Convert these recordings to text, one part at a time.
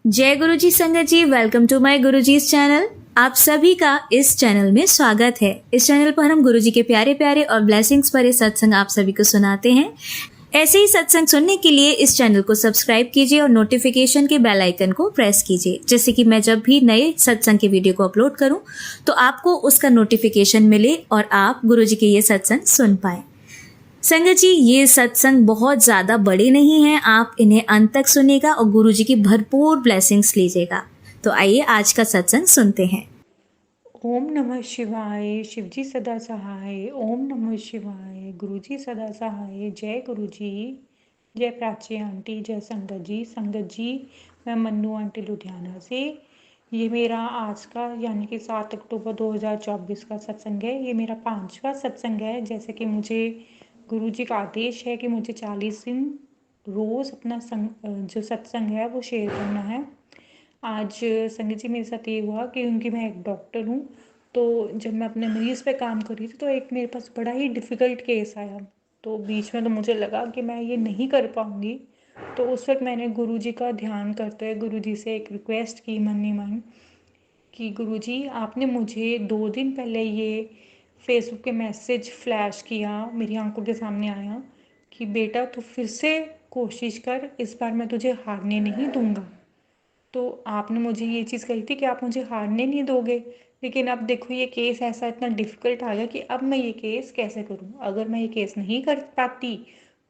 जय गुरु जी संगत जी, welcome to my Guru ji channel. आप सभी का इस चैनल में स्वागत है। इस चैनल पर हम गुरु जी के प्यारे प्यारे और ब्लेसिंग्स भरे सत्संग आप सभी को सुनाते हैं। ऐसे ही सत्संग सुनने के लिए इस चैनल को सब्सक्राइब कीजिए और नोटिफिकेशन के बेल आइकन को प्रेस कीजिए, जिससे कि मैं जब भी नए सत्संग के वीडियो को अपलोड करूं तो आपको उसका नोटिफिकेशन मिले और आप गुरु जी के ये सत्संग सुन पाए। संगत जी, ये सत्संग बहुत ज़्यादा बड़े नहीं हैं, आप इन्हें अंत तक सुनिएगा और गुरु जी की भरपूर ब्लेसिंग्स लीजिएगा। तो आइए आज का सत्संग सुनते हैं। ओम नमः शिवाय। शिवजी सदा सहाय। ओम नमः शिवाय। गुरुजी सदा सहाय। जय गुरुजी। जय प्राची आंटी। जय संगत जी। संगत जी, मैं मन्नू आंटी लुधियाना से। ये मेरा आज का यानी कि 7 अक्टूबर 2024 का सत्संग है। ये मेरा 5वां सत्संग है। जैसे कि मुझे गुरुजी का आदेश है कि मुझे 40 दिन रोज़ अपना जो सत्संग है वो शेयर करना है। आज संगीत जी मेरे साथ ये हुआ कि क्योंकि मैं एक डॉक्टर हूँ, तो जब मैं अपने मरीज़ पे काम कर रही थी तो एक मेरे पास बड़ा ही डिफ़िकल्ट केस आया। तो बीच में तो मुझे लगा कि मैं ये नहीं कर पाऊँगी। तो उस वक्त मैंने गुरुजी का ध्यान करते हुए गुरुजी से एक रिक्वेस्ट की मन ही मन कि गुरुजी, आपने मुझे 2 दिन पहले ये फेसबुक पे मैसेज फ्लैश किया, मेरी आंखों के सामने आया कि बेटा तू फिर से कोशिश कर, इस बार मैं तुझे हारने नहीं दूंगा। तो आपने मुझे ये चीज़ कही थी कि आप मुझे हारने नहीं दोगे। लेकिन अब देखो ये केस ऐसा इतना डिफ़िकल्ट आ गया कि अब मैं ये केस कैसे करूँ। अगर मैं ये केस नहीं कर पाती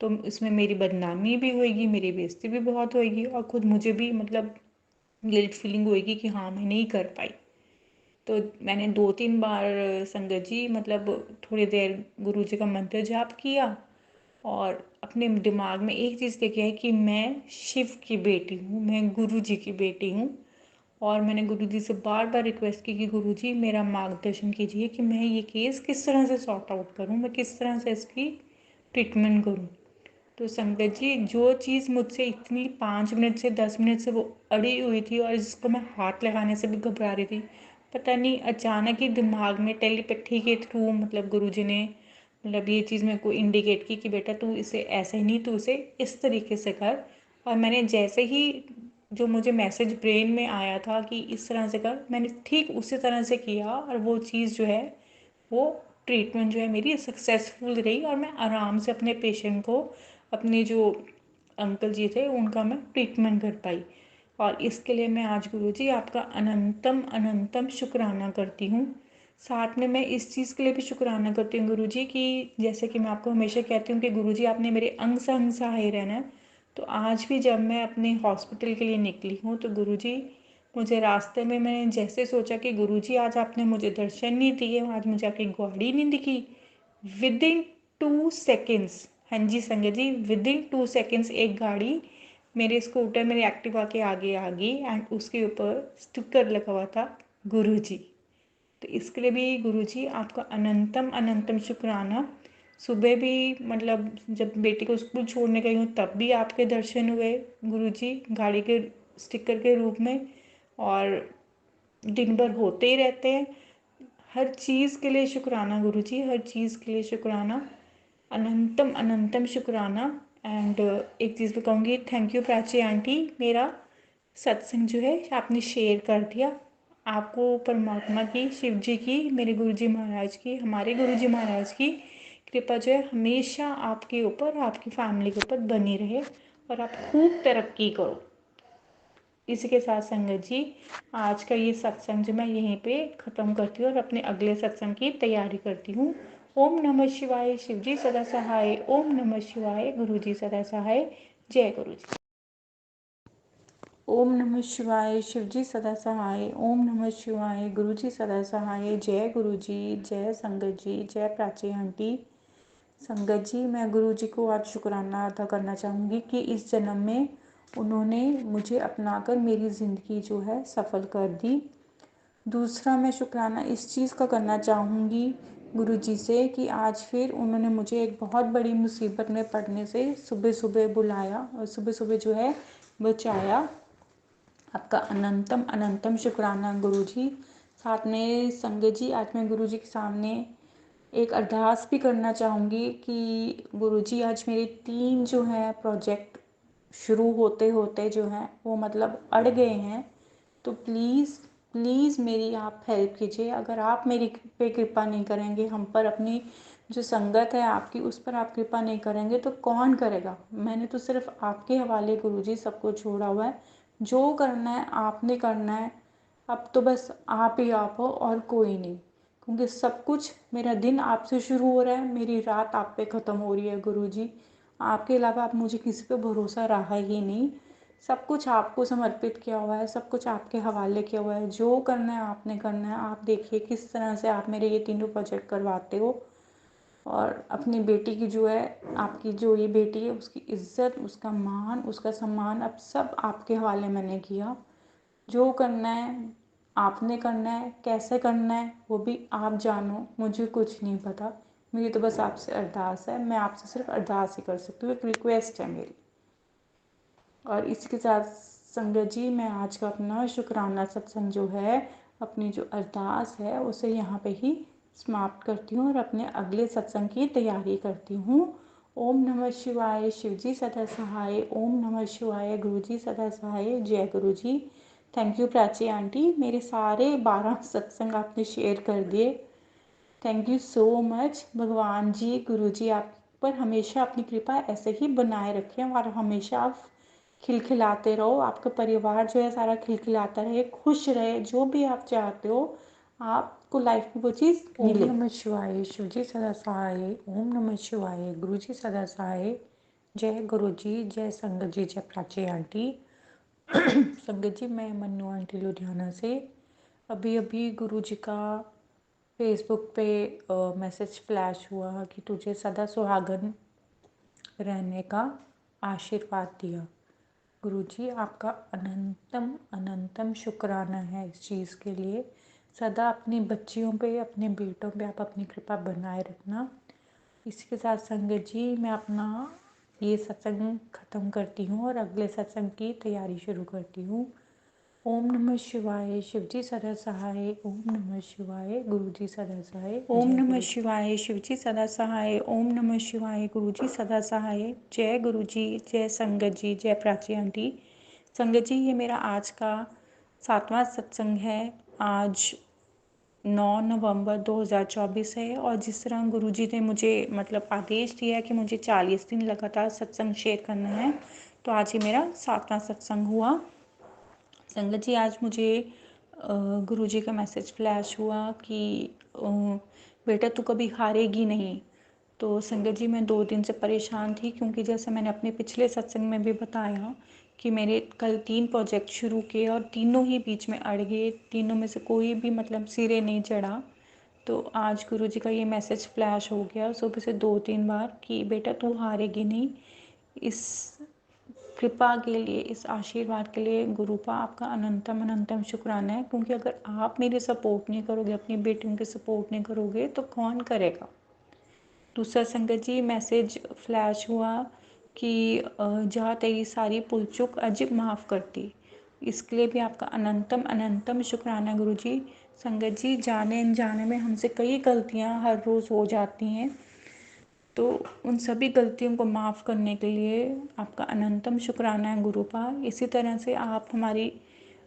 तो इसमें मेरी बदनामी भी होएगी, मेरी बेइज्जती भी बहुत होएगी और खुद मुझे भी मतलब गिल्ट फीलिंग होएगी कि हाँ मैं नहीं कर पाई। तो मैंने 2-3 बार संगत जी मतलब थोड़ी देर गुरु जी का मंत्र जाप किया और अपने दिमाग में एक चीज़ लेके आई कि मैं शिव की बेटी हूँ, मैं गुरु जी की बेटी हूँ। और मैंने गुरु जी से बार बार रिक्वेस्ट की कि गुरु जी मेरा मार्गदर्शन कीजिए कि मैं ये केस किस तरह से सॉर्ट आउट करूँ, मैं किस तरह से इसकी ट्रीटमेंट करूँ। तो संगत जी, जो चीज़ मुझसे इतनी 5 मिनट से 10 मिनट से वो अड़ी हुई थी और जिसको मैं हाथ लगाने से भी घबरा रही थी, पता नहीं अचानक ही दिमाग में टेलीपैथी के थ्रू मतलब गुरुजी ने मतलब ये चीज़ मेरे को इंडिकेट की कि बेटा तू इसे ऐसे ही नहीं, तू इसे इस तरीके से कर। और मैंने जैसे ही जो मुझे मैसेज ब्रेन में आया था कि इस तरह से कर, मैंने ठीक उसी तरह से किया और वो चीज़ जो है वो ट्रीटमेंट जो है मेरी सक्सेसफुल रही और मैं आराम से अपने पेशेंट को, अपने जो अंकल जी थे उनका मैं ट्रीटमेंट कर पाई। और इसके लिए मैं आज गुरुजी आपका अनंतम अनंतम शुक्राना करती हूँ। साथ में मैं इस चीज़ के लिए भी शुक्राना करती हूँ गुरुजी कि जैसे कि मैं आपको हमेशा कहती हूँ कि गुरुजी आपने मेरे अंग संग सहाय रहना है। तो आज भी जब मैं अपने हॉस्पिटल के लिए निकली हूँ तो गुरुजी मुझे रास्ते में मैंने जैसे सोचा कि गुरुजी आज आपने मुझे दर्शन नहीं दिए, आज मुझे आपकी गाड़ी नहीं दिखी, विद इन 2 सेकेंड्स, हाँ जी संगत जी, विद इन 2 सेकेंड्स एक गाड़ी मेरे स्कूटर मेरे एक्टिवा के आगे आ गई एंड उसके ऊपर स्टिकर लगा हुआ था गुरुजी। तो इसके लिए भी गुरुजी आपका अनंतम अनंतम शुक्राना। सुबह भी मतलब जब बेटी को स्कूल छोड़ने गई हूँ तब भी आपके दर्शन हुए गुरुजी गाड़ी के स्टिकर के रूप में, और दिन भर होते ही रहते हैं। हर चीज़ के लिए शुक्राना गुरुजी, हर चीज़ के लिए शुक्राना, अनंतम अनंतम शुक्राना। एंड एक चीज़ भी कहूँगी, थैंक यू प्राची आंटी, मेरा सत्संग जो है आपने शेयर कर दिया। आपको परमात्मा की, शिव जी की, मेरे गुरुजी महाराज की, हमारे गुरुजी महाराज की कृपा जो है हमेशा आपके ऊपर, आपकी फैमिली के ऊपर बनी रहे और आप खूब तरक्की करो। इसी के साथ संगत जी आज का ये सत्संग जो मैं यहीं पे ख़त्म करती हूँ और अपने अगले सत्संग की तैयारी करती हूँ। ओम नमः शिवाय। शिव जी सदा सहाय। ओम नमः शिवाय। गुरु जी सदा सहाय। जय गुरु जी। ओम नमः शिवाय। शिव जी सदा सहाय। ओम नमः शिवाय। गुरु जी सदा सहाय। जय गुरु जी। जय संगत जी। जय प्राची आंटी। संगत जी, मैं गुरु जी को आज शुक्राना अदा करना चाहूँगी कि इस जन्म में उन्होंने मुझे अपनाकर मेरी ज़िंदगी जो है सफल कर दी। दूसरा मैं शुक्राना इस चीज़ का करना चाहूँगी गुरु जी से कि आज फिर उन्होंने मुझे एक बहुत बड़ी मुसीबत में पड़ने से सुबह सुबह बुलाया और सुबह सुबह जो है बचाया। आपका अनंतम अनंतम शुक्राना गुरु जी। साथ में संगत जी आज मैं गुरु जी के सामने एक अरदास भी करना चाहूँगी कि गुरुजी आज मेरे 3 जो हैं प्रोजेक्ट शुरू होते होते जो है वो मतलब अड़ गए हैं, तो प्लीज़ प्लीज़ मेरी आप हेल्प कीजिए। अगर आप मेरी पे कृपा नहीं करेंगे, हम पर अपनी जो संगत है आपकी उस पर आप कृपा नहीं करेंगे तो कौन करेगा। मैंने तो सिर्फ आपके हवाले गुरुजी सबको छोड़ा हुआ है। जो करना है आपने करना है। अब तो बस आप ही आप हो और कोई नहीं, क्योंकि सब कुछ, मेरा दिन आपसे शुरू हो रहा है, मेरी रात आप पे ख़त्म हो रही है गुरुजी। आपके अलावा अब मुझे किसी पे भरोसा रहा ही नहीं। सब कुछ आपको समर्पित किया हुआ है, सब कुछ आपके हवाले किया हुआ है। जो करना है आपने करना है। आप देखिए किस तरह से आप मेरे ये तीनों प्रोजेक्ट करवाते हो, और अपनी बेटी की जो है, आपकी जो ये बेटी है उसकी इज्जत, उसका मान, उसका सम्मान अब सब आपके हवाले मैंने किया। जो करना है आपने करना है, कैसे करना है वो भी आप जानो, मुझे कुछ नहीं पता। मेरी तो बस आपसे अरदास है, मैं आपसे सिर्फ अरदास ही कर सकती हूँ, एक रिक्वेस्ट है मेरी। और इसके साथ संगत जी, मैं आज का अपना शुक्राना सत्संग जो है, अपनी जो अरदास है उसे यहाँ पे ही समाप्त करती हूँ और अपने अगले सत्संग की तैयारी करती हूँ। ओम नमः शिवाय, शिवजी सदा सहाय। ओम नमः शिवाय, गुरुजी सदा सहाय। जय गुरु जी। थैंक यू प्राची आंटी, मेरे सारे 12 सत्संग आपने शेयर कर दिए। Thank you so much. भगवान जी, गुरु जी आप पर हमेशा अपनी कृपा ऐसे ही बनाए रखें और हमेशा आप खिलखिलाते रहो। आपका परिवार जो है सारा खिलखिलाता रहे, खुश रहे, जो भी आप चाहते हो आपको लाइफ में वो चीज़ मिले। ओम नमः शिवाय, शिव जी सदा सहाय। ओम नमः शिवाय, गुरु जी सदा सहाय। जय गुरु जी, जय संगत जी, जय प्राची आंटी। संगत जी, मैं मन्नू आंटी लुधियाना से। अभी अभी गुरु जी का फेसबुक पे मैसेज फ्लैश हुआ कि तुझे सदा सुहागन रहने का आशीर्वाद दिया। गुरुजी आपका अनंतम अनंतम शुक्राना है इस चीज़ के लिए। सदा अपनी बच्चियों पे, अपने बेटों पे आप अपनी कृपा बनाए रखना। इसके साथ संगत जी, मैं अपना ये सत्संग ख़त्म करती हूँ और अगले सत्संग की तैयारी शुरू करती हूँ। ओम नमः शिवाय, शिवजी सदा सहाय। ओम नमः शिवाय, गुरुजी सदा सहाय। ओम नमः शिवाय, शिवजी सदा सहाय। ओम नमः शिवाय, गुरुजी सदा सहाय। जय गुरुजी, जय संगत जी, जय प्राची आंटी। संगत जी, ये मेरा आज का 7वां सत्संग है। आज 9 नवंबर 2024 है, और जिस तरह गुरुजी ने मुझे मतलब आदेश दिया है कि मुझे 40 दिन लगातार सत्संग शेयर करना है, तो आज ये मेरा 7वां सत्संग हुआ। संगत जी, आज मुझे गुरुजी का मैसेज फ्लैश हुआ कि बेटा तू कभी हारेगी नहीं। तो संगत जी, मैं 2 दिन से परेशान थी, क्योंकि जैसे मैंने अपने पिछले सत्संग में भी बताया कि मेरे कल 3 प्रोजेक्ट शुरू किए और तीनों ही बीच में अड़ गए, तीनों में से कोई भी मतलब सिरे नहीं चढ़ा। तो आज गुरुजी का ये मैसेज फ्लैश हो गया सुबह से 2-3 बार कि बेटा तू हारेगी नहीं। इस कृपा के लिए, इस आशीर्वाद के लिए गुरुपा आपका अनंतम अनंतम शुक्राना है, क्योंकि अगर आप मेरे सपोर्ट नहीं करोगे, अपनी बेटियों के सपोर्ट नहीं करोगे तो कौन करेगा। दूसरा संगत जी, मैसेज फ्लैश हुआ कि जा तेरी सारी पुल चुक अजब माफ़ करती। इसके लिए भी आपका अनंतम अनंतम शुक्राना गुरु जी। संगत जी, जाने अनजाने में हमसे कई गलतियां हर रोज़ हो जाती हैं, तो उन सभी गलतियों को माफ़ करने के लिए आपका अनंतम शुक्राना है गुरुपा। इसी तरह से आप हमारी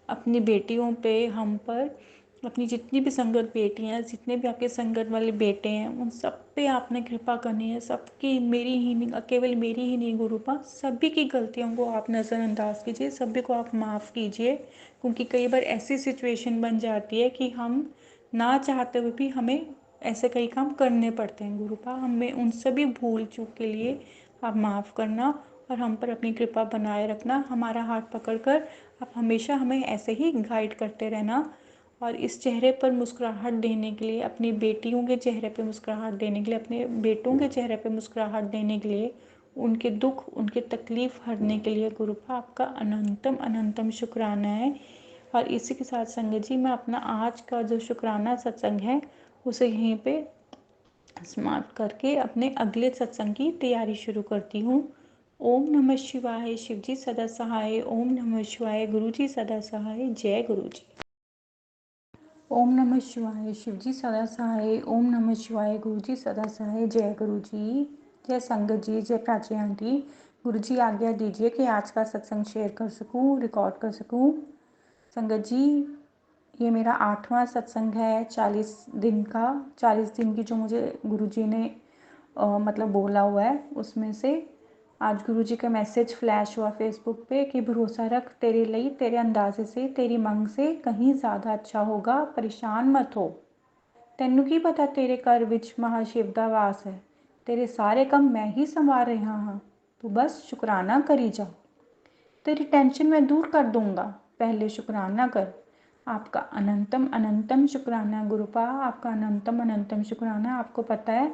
अपनी बेटियों पे, हम पर, अपनी जितनी भी संगत बेटियां, जितने भी आपके संगत वाले बेटे हैं, उन सब पे आपने कृपा करनी है। सबकी, मेरी ही नहीं, केवल मेरी ही नहीं गुरुपा, सभी की गलतियों को आप नज़रअंदाज कीजिए, सभी को आप माफ़ कीजिए। क्योंकि कई बार ऐसी सिचुएशन बन जाती है कि हम ना चाहते हुए भी हमें ऐसे कई काम करने पड़ते हैं। गुरुपा, हमें उन सभी भूल चूक के लिए आप माफ़ करना और हम पर अपनी कृपा बनाए रखना। हमारा हाथ पकड़कर आप हमेशा हमें ऐसे ही गाइड करते रहना। और इस चेहरे पर मुस्कुराहट देने के लिए, अपनी बेटियों के चेहरे पे मुस्कुराहट देने के लिए, अपने बेटों के चेहरे पे मुस्कुराहट देने के लिए, उनके दुख, उनके तकलीफ़ हरने के लिए गुरुपा आपका अनंतम अनंतम शुक्राना है। और इसी के साथ संगत जी, मैं अपना आज का जो शुक्राना सत्संग है उसे यहीं पे समाप्त करके अपने अगले सत्संग की तैयारी शुरू करती हूँ। ओम नमः शिवाय, शिवजी सदा सहाय। ओम नमः शिवाय, गुरुजी सदा सहाय। जय गुरुजी। ओम नमः शिवाय, शिवजी सदा सहाय। ओम नमः शिवाय, गुरुजी सदा सहाय। जय गुरुजी, जय संगत जी, जय प्राची आंटी। गुरुजी आज्ञा दीजिए कि आज का सत्संग शेयर कर सकूं, रिकॉर्ड कर सकूं। संगत जी, ये मेरा 8वां सत्संग है 40 दिन का। 40 दिन की जो मुझे गुरुजी ने मतलब बोला हुआ है, उसमें से आज गुरुजी का मैसेज फ्लैश हुआ फेसबुक पे कि भरोसा रख, तेरे लिए तेरे अंदाजे से तेरी मंग से कहीं ज़्यादा अच्छा होगा, परेशान मत हो। ਤੈਨੂੰ ਕੀ ਪਤਾ ਤੇਰੇ ਘਰ ਵਿੱਚ ਮਹਾਸ਼ਿਵ ਦਾ ਵਾਸ ਹੈ। तेरे सारे काम मैं ही संवार रहा हाँ, तू बस शुक्राना करी जा। तेरी टेंशन मैं दूर कर दूंगा, पहले शुक्राना कर। आपका अनंतम अनंतम शुक्राना गुरुपा, आपका अनंतम अनंतम शुक्राना। आपको पता है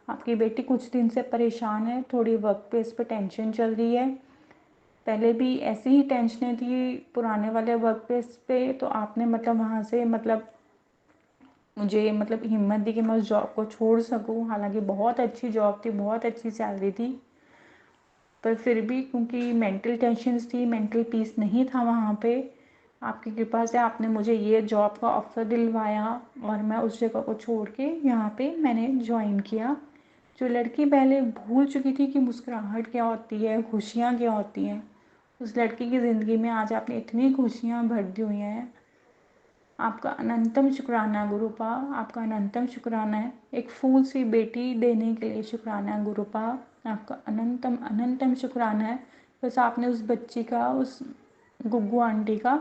आपकी बेटी कुछ दिन से परेशान है, थोड़ी वर्क प्लेस पे टेंशन चल रही है। पहले भी ऐसी ही टेंशनें थी पुराने वाले वर्क प्लेस पे, तो आपने मतलब वहाँ से मतलब मुझे मतलब हिम्मत दी कि मैं उस जॉब को छोड़ सकूं। हालांकि बहुत अच्छी जॉब थी, बहुत अच्छी सैलरी थी, पर फिर भी क्योंकि मेंटल टेंशन्स थी, मेंटल पीस नहीं था वहाँ पे। आपकी कृपा से आपने मुझे ये जॉब का ऑफ़र दिलवाया और मैं उस जगह को छोड़ के यहाँ पे मैंने ज्वाइन किया। जो लड़की पहले भूल चुकी थी कि मुस्कुराहट क्या होती है, खुशियाँ क्या होती हैं, उस लड़की की ज़िंदगी में आज आपने इतनी खुशियाँ भर दी हुई हैं। आपका अनंतम शुक्राना गुरुपा, आपका अनंतम शुक्राना है। एक फूल सी बेटी देने के लिए शुक्राना गुरुपा, आपका अनंतम अनंतम शुक्राना है। बस आपने उस बच्ची का, उस गुग्गू आंटी का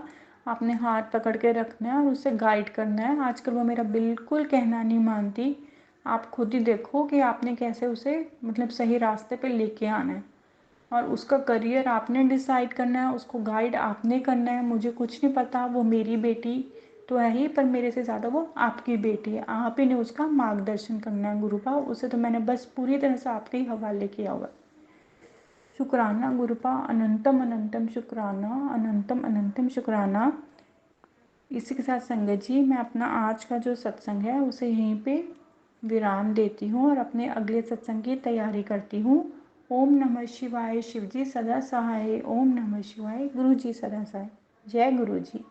आपने हाथ पकड़ के रखना है और उसे गाइड करना है। आजकल वो मेरा बिल्कुल कहना नहीं मानती। आप खुद ही देखो कि आपने कैसे उसे मतलब सही रास्ते पे लेके आना है, और उसका करियर आपने डिसाइड करना है, उसको गाइड आपने करना है। मुझे कुछ नहीं पता, वो मेरी बेटी तो है ही, पर मेरे से ज़्यादा वो आपकी बेटी है। आप ही ने उसका मार्गदर्शन करना है गुरुपा, उसे तो मैंने बस पूरी तरह से आपके ही हवाले किया हुआ। शुक्राना गुरुपा, अनंतम अनंतम शुक्राना, अनंतम अनंतम शुक्राना। इसी के साथ संगत जी, मैं अपना आज का जो सत्संग है उसे यहीं पे विराम देती हूँ और अपने अगले सत्संग की तैयारी करती हूँ। ओम नमः शिवाय, शिव जी सदा सहाय। ओम नमः शिवाय, गुरु जी सदा सहाय। जय गुरु जी।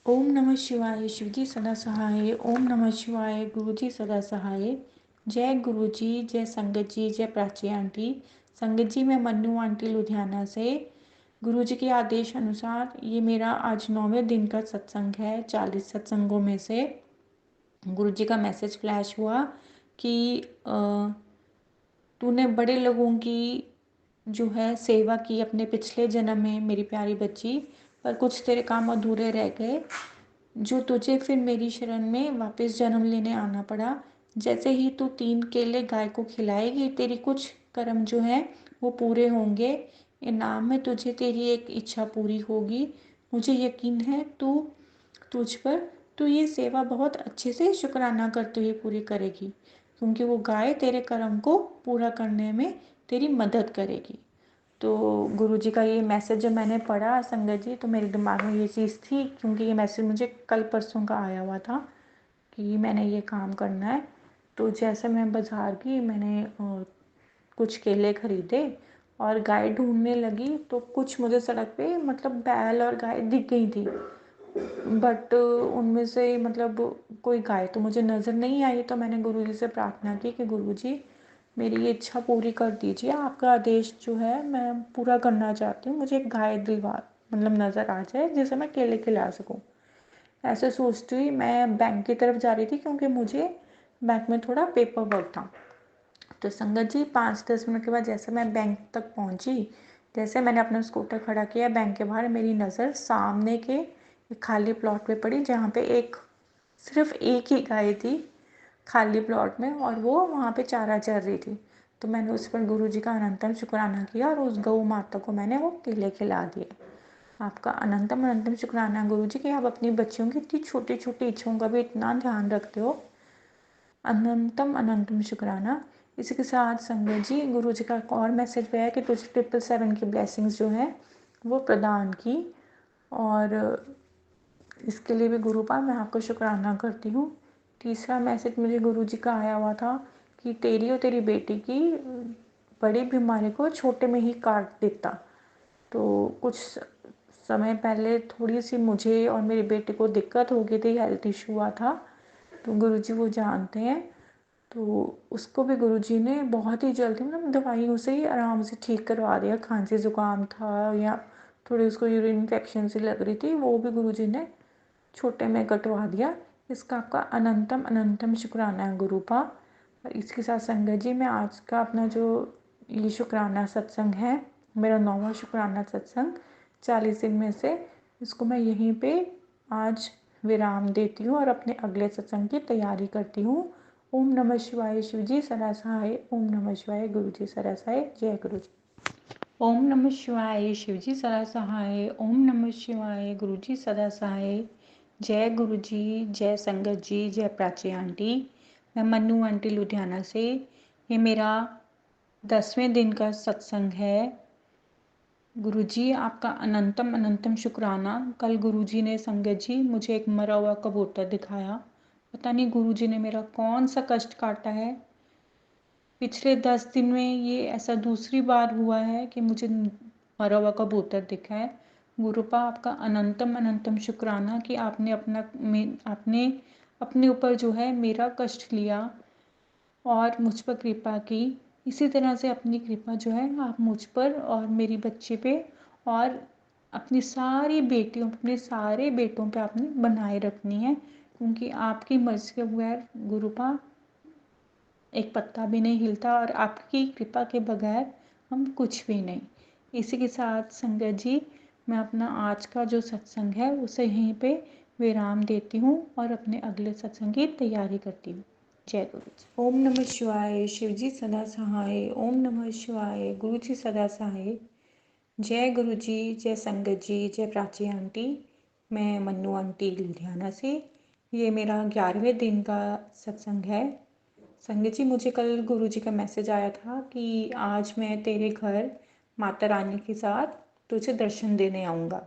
ओम नमः शिवाय, शिव जी सदा सहाय। ओम नमः शिवाय, गुरु जी सदा सहाय। जय गुरु जी, जय संगत जी, जय प्राची आंटी। संगत जी, मैं मन्नू आंटी लुधियाना से। गुरु जी के आदेश अनुसार ये मेरा आज 9वें दिन का सत्संग है 40 सत्संगों में से। गुरु जी का मैसेज फ्लैश हुआ कि तूने बड़े लोगों की जो है सेवा की अपने पिछले जन्म में मेरी प्यारी बच्ची, पर कुछ तेरे काम अधूरे रह गए, जो तुझे फिर मेरी शरण में वापस जन्म लेने आना पड़ा। जैसे ही तू 3 केले गाय को खिलाएगी, तेरी कुछ कर्म जो है वो पूरे होंगे। इनाम में तुझे तेरी एक इच्छा पूरी होगी। मुझे यकीन है तुझ पर तू ये सेवा बहुत अच्छे से शुक्राना करते हुए पूरी करेगी, क्योंकि वो गाय तेरे कर्म को पूरा करने में तेरी मदद करेगी। तो गुरुजी का ये मैसेज जब मैंने पढ़ा संगत जी, तो मेरे दिमाग में ये चीज़ थी, क्योंकि ये मैसेज मुझे कल परसों का आया हुआ था कि मैंने ये काम करना है। तो जैसे मैं बाज़ार गई, मैंने कुछ केले ख़रीदे और गाय ढूंढने लगी, तो कुछ मुझे सड़क पे मतलब बैल और गाय दिख गई थी, बट उनमें से मतलब कोई गाय तो मुझे नज़र नहीं आई। तो मैंने गुरुजी से प्रार्थना की कि गुरुजी, मेरी ये इच्छा पूरी कर दीजिए, आपका आदेश जो है मैं पूरा करना चाहती हूँ। मुझे एक गाय दिलवा मतलब नज़र आ जाए जिसे मैं केले खिला सकूँ। ऐसे सोचती हुई मैं बैंक की तरफ जा रही थी, क्योंकि मुझे बैंक में थोड़ा पेपर वर्क था। तो संगत जी, 5-10 मिनट के बाद जैसे मैं बैंक तक पहुँची, जैसे मैंने अपना स्कूटर खड़ा किया बैंक के बाहर, मेरी नज़र सामने के एक खाली प्लॉट पे पड़ी, जहाँ पे सिर्फ एक ही गाय थी खाली प्लॉट में, और वो वहाँ पे चारा चर रही थी। तो मैंने उस पर गुरु जी का अनंतम शुक्राना किया और उस गौ माता को मैंने वो केले खिला दिए। आपका अनंतम अनंतम शुक्राना गुरु जी कि आप अपनी बच्चियों की इतनी छोटी छोटी इच्छाओं का भी इतना ध्यान रखते हो। अनंतम अनंतम शुक्राना। इसी के साथ संगत जी, गुरु जी का एक और मैसेज भी है कि तुझे 777 की ब्लेसिंग्स जो है वो प्रदान की, और इसके लिए भी गुरुपा मैं आपको शुक्राना करती हूँ। तीसरा मैसेज मुझे गुरु जी का आया हुआ था कि तेरी और तेरी बेटी की बड़ी बीमारी को छोटे में ही काट देता। तो कुछ समय पहले थोड़ी सी मुझे और मेरे बेटे को दिक्कत हो गई थी, हेल्थ इशू हुआ था, तो गुरु जी वो जानते हैं। तो उसको भी गुरुजी ने बहुत ही जल्दी मतलब दवाइयों से ही आराम से ठीक करवा दिया। खांसी ज़ुकाम था या थोड़ी उसको यूरिन इन्फेक्शन सी लग रही थी, वो भी गुरुजी ने छोटे में कटवा दिया। इसका आपका अनंतम अनंतम शुक्राना है गुरु का। और इसके साथ संगत जी, मैं आज का अपना जो ये शुक्राना सत्संग है, मेरा 9वां शुक्राना सत्संग 40 दिन में से, इसको मैं यहीं पे आज विराम देती हूँ और अपने अगले सत्संग की तैयारी करती हूँ। ओम नमः शिवाय, शिव जी सदा सहाय। ओम नमः शिवाय, गुरु जी सदा सहाय। जय गुरु जी। ओम नमः शिवाय, शिव जी सदा सहाय। ओम नमः शिवाय, गुरु जी सदा सहाय। जय गुरु जी, जय संगत जी, जय प्राची आंटी। मैं मन्नू आंटी लुधियाना से। ये मेरा 10वें दिन का सत्संग है। गुरु जी आपका अनंतम अनंतम शुक्राना। कल गुरु जी ने संगत जी मुझे एक मरा हुआ कबूतर दिखाया। पता नहीं गुरु जी ने मेरा कौन सा कष्ट काटा है। पिछले 10 दिन में ये ऐसा दूसरी बार हुआ है कि मुझे मरा हुआ कबूतर दिखा है। गुरुपा आपका अनंतम अनंतम शुक्राना कि आपने आपने अपने ऊपर जो है मेरा कष्ट लिया और मुझ पर कृपा की। इसी तरह से अपनी कृपा जो है आप मुझ पर और मेरी बच्ची पे और अपनी सारी बेटियों, अपने सारे बेटों पे आपने बनाए रखनी है, क्योंकि आपकी मर्जी के बगैर गुरुपा एक पत्ता भी नहीं हिलता और आपकी कृपा के बगैर हम कुछ भी नहीं। इसी के साथ संगत जी, मैं अपना आज का जो सत्संग है उसे यहीं पे विराम देती हूँ और अपने अगले सत्संग की तैयारी करती हूँ। जय गुरु जी। ओम नमः शिवाय, शिव जी सदा सहाय। ओम नमः शिवाय, गुरु जी सदा सहाय। जय गुरु जी, जय संगत जी, जय प्राची आंटी। मैं मन्नू आंटी लुधियाना से। ये मेरा 11वें दिन का सत्संग है। संगत जी, मुझे कल गुरुजी का मैसेज आया था कि आज मैं तेरे घर माता रानी के साथ तुझे दर्शन देने आऊँगा।